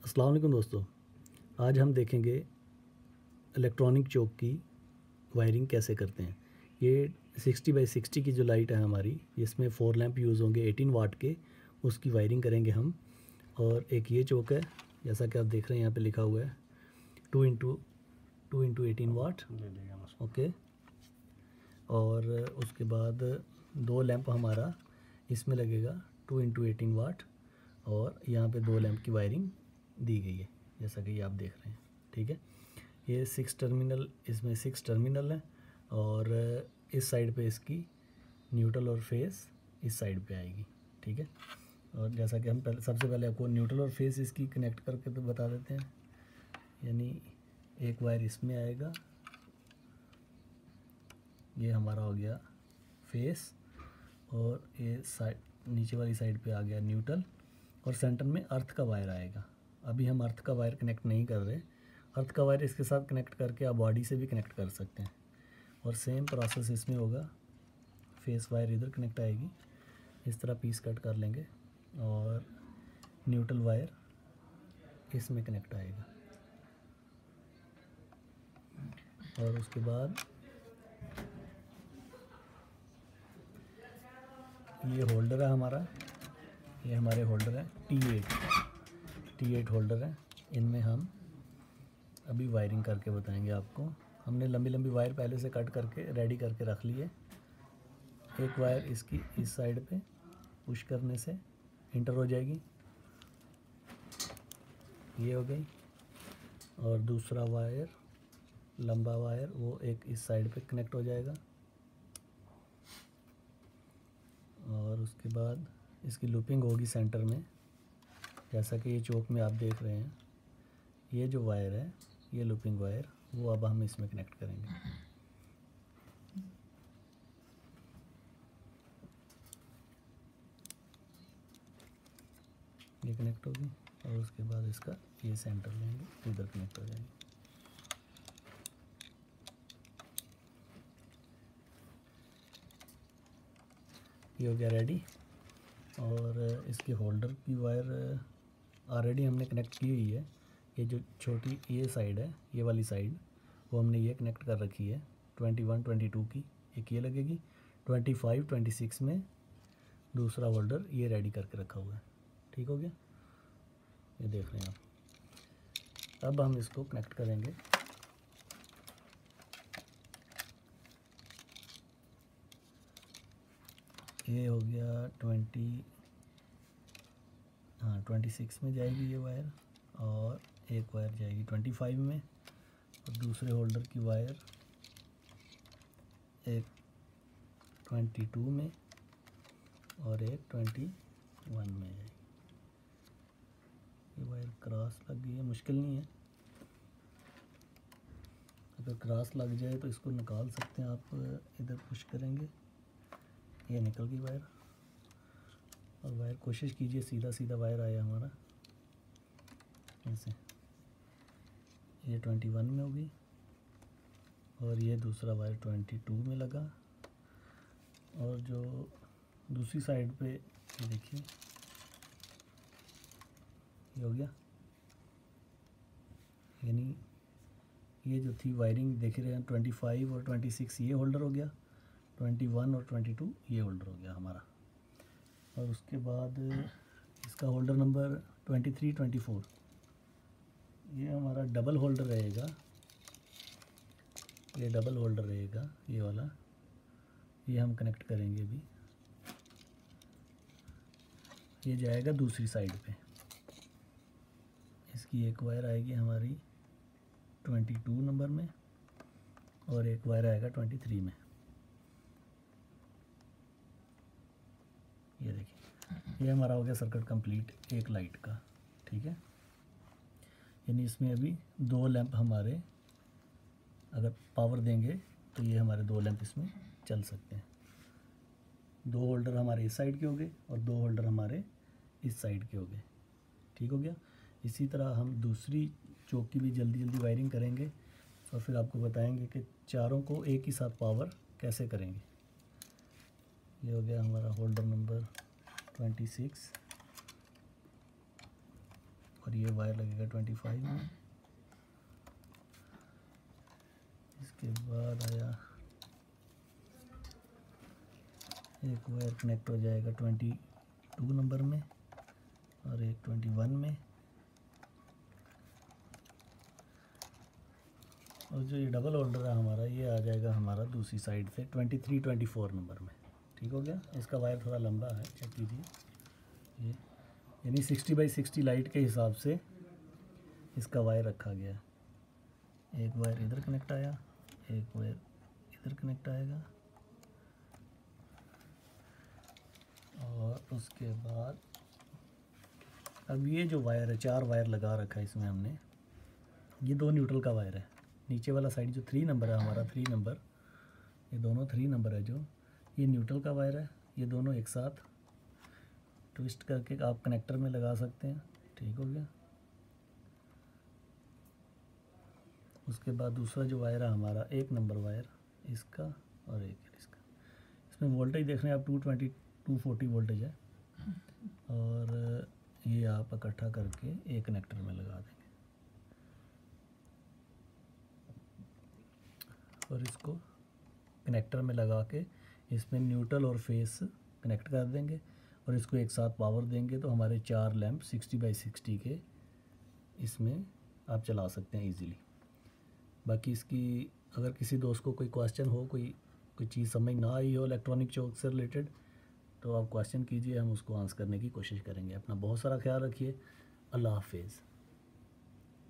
अस्सलाम वालेकुम दोस्तों। आज हम देखेंगे इलेक्ट्रॉनिक चौक की वायरिंग कैसे करते हैं। ये 60x60 की जो लाइट है हमारी, इसमें 4 लैंप यूज़ होंगे 18 वाट के, उसकी वायरिंग करेंगे हम। और एक ये चौक है, जैसा कि आप देख रहे हैं यहाँ पे लिखा हुआ है 2 इंटू 18 वाट। ओके। और उसके बाद 2 लैंप हमारा इसमें लगेगा 2 इंटू 18 वाट। और यहाँ पे 2 लैंप की वायरिंग दी गई है, जैसा कि ये आप देख रहे हैं। ठीक है। ये 6 टर्मिनल, इसमें 6 टर्मिनल है। और इस साइड पे इसकी न्यूट्रल और फेस इस साइड पे आएगी। ठीक है। और जैसा कि हम सबसे पहले आपको न्यूट्रल और फेस इसकी कनेक्ट करके तो बता देते हैं। यानी एक वायर इसमें आएगा, ये हमारा हो गया फेस। और ये साइड, नीचे वाली साइड पे आ गया न्यूट्रल। और सेंटर में अर्थ का वायर आएगा। अभी हम अर्थ का वायर कनेक्ट नहीं कर रहे। अर्थ का वायर इसके साथ कनेक्ट करके आप बॉडी से भी कनेक्ट कर सकते हैं। और सेम प्रोसेस इसमें होगा। फेस वायर इधर कनेक्ट आएगी, इस तरह पीस कट कर लेंगे। और न्यूट्रल वायर इसमें कनेक्ट आएगा। और उसके बाद ये होल्डर है हमारा, ये हमारे होल्डर है T8 होल्डर है। इनमें हम अभी वायरिंग करके बताएंगे आपको। हमने लंबी लंबी वायर पहले से कट करके रेडी करके रख ली है। एक वायर इसकी इस साइड पे पुश करने से इंटर हो जाएगी, ये हो गई। और दूसरा वायर, लंबा वायर, वो एक इस साइड पे कनेक्ट हो जाएगा। और उसके बाद इसकी लूपिंग होगी सेंटर में, जैसा कि ये चौक में आप देख रहे हैं। ये जो वायर है, ये लूपिंग वायर, वो अब हम इसमें कनेक्ट करेंगे। ये कनेक्ट होगी। और उसके बाद इसका ये सेंटर लेंगे, इधर कनेक्ट हो जाएगी। ये हो गया रेडी। और इसके होल्डर की वायर ऑलरेडी हमने कनेक्ट की हुई है। ये जो छोटी ये साइड है, ये वाली साइड, वो हमने ये कनेक्ट कर रखी है 21 22 की। एक ये लगेगी 25 26 में दूसरा होल्डर ये रेडी करके रखा हुआ है। ठीक हो गया, ये देख रहे हैं आप। अब हम इसको कनेक्ट करेंगे। ये हो गया 26 में जाएगी ये वायर। और एक वायर जाएगी 25 में। और दूसरे होल्डर की वायर एक 22 में और एक 21 में जाएगी। ये वायर क्रॉस लग गई है, मुश्किल नहीं है। अगर क्रॉस लग जाए तो इसको निकाल सकते हैं आप, इधर पुश करेंगे, ये निकल गई वायर। और वायर कोशिश कीजिए सीधा सीधा वायर आया हमारा ऐसे। ये 21 में होगी। और ये दूसरा वायर 22 में लगा। और जो दूसरी साइड पे, ये देखिए, ये हो गया। यानी ये जो थी वायरिंग देख रहे हैं 25 और 26 ये होल्डर हो गया, 21 और 22 ये होल्डर हो गया हमारा। और उसके बाद इसका होल्डर नंबर 23 24, ये हमारा डबल होल्डर रहेगा। ये डबल होल्डर रहेगा, ये वाला, ये हम कनेक्ट करेंगे अभी। ये जाएगा दूसरी साइड पे। इसकी एक वायर आएगी हमारी 22 नंबर में और एक वायर आएगा 23 में। ये देखिए, ये हमारा हो गया सर्किट कंप्लीट एक लाइट का। ठीक है। यानी इसमें अभी 2 लैंप हमारे अगर पावर देंगे तो ये हमारे 2 लैंप इसमें चल सकते हैं। 2 होल्डर हमारे इस साइड के हो गए और 2 होल्डर हमारे इस साइड के हो गए। ठीक हो गया। इसी तरह हम दूसरी चौक की भी जल्दी जल्दी वायरिंग करेंगे और फिर आपको बताएंगे कि चारों को एक ही साथ पावर कैसे करेंगे। ये हो गया हमारा होल्डर नंबर 26 और ये वायर लगेगा 25 में। इसके बाद आया एक वायर कनेक्ट हो जाएगा 22 नंबर में और एक 21 में, और जो ये डबल होल्डर है हमारा ये आ जाएगा हमारा दूसरी साइड से 23-24 नंबर में। ठीक हो गया। इसका वायर थोड़ा लंबा है, चेक कीजिए। ये यानी 60/60 लाइट के हिसाब से इसका वायर रखा गया है। एक वायर इधर कनेक्ट आया, एक वायर इधर कनेक्ट आएगा, और उसके बाद अब ये जो वायर है 4 वायर लगा रखा है इसमें हमने, ये 2 न्यूट्रल का वायर है। नीचे वाला साइड जो 3 नंबर है हमारा 3 नंबर, ये दोनों 3 नंबर है, जो ये न्यूट्रल का वायर है। ये दोनों एक साथ ट्विस्ट करके आप कनेक्टर में लगा सकते हैं। ठीक हो गया। उसके बाद दूसरा जो वायर है हमारा 1 नंबर वायर, इसका और एक इसका, इसमें वोल्टेज देख रहे हैं आप 240 वोल्टेज है, और ये आप इकट्ठा करके एक कनेक्टर में लगा देंगे और इसको कनेक्टर में लगा के इसमें न्यूट्रल और फेस कनेक्ट कर देंगे और इसको एक साथ पावर देंगे तो हमारे 4 लैंप 60/60 के इसमें आप चला सकते हैं इजीली। बाकी इसकी अगर किसी दोस्त को कोई क्वेश्चन हो, कोई चीज़ समझ ना आई हो इलेक्ट्रॉनिक चौक से रिलेटेड, तो आप क्वेश्चन कीजिए, हम उसको आंसर करने की कोशिश करेंगे। अपना बहुत सारा ख्याल रखिए। अल्लाह हाफिज़।